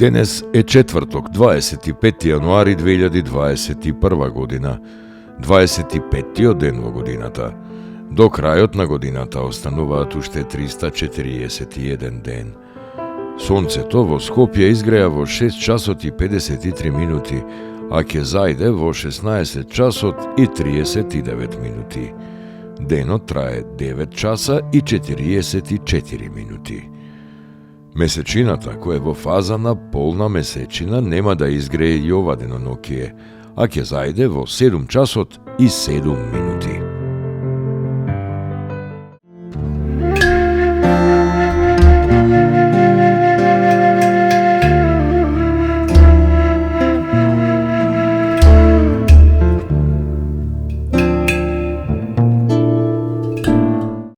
Денес е четврток, 25 јануари 2021 година, 25-тиот ден во годината. До крајот на годината остануваат уште 341 ден. Сонцето во Скопје изгреа во 6 часот и 53 минути, а ќе зајде во 16 часот и 39 минути. Денот трае 9 часа и 44 минути. Месечината, која е во фаза на полна месечина, нема да изгрее и ова денонокие, а ќе зајде во 7 часот и 7 минути.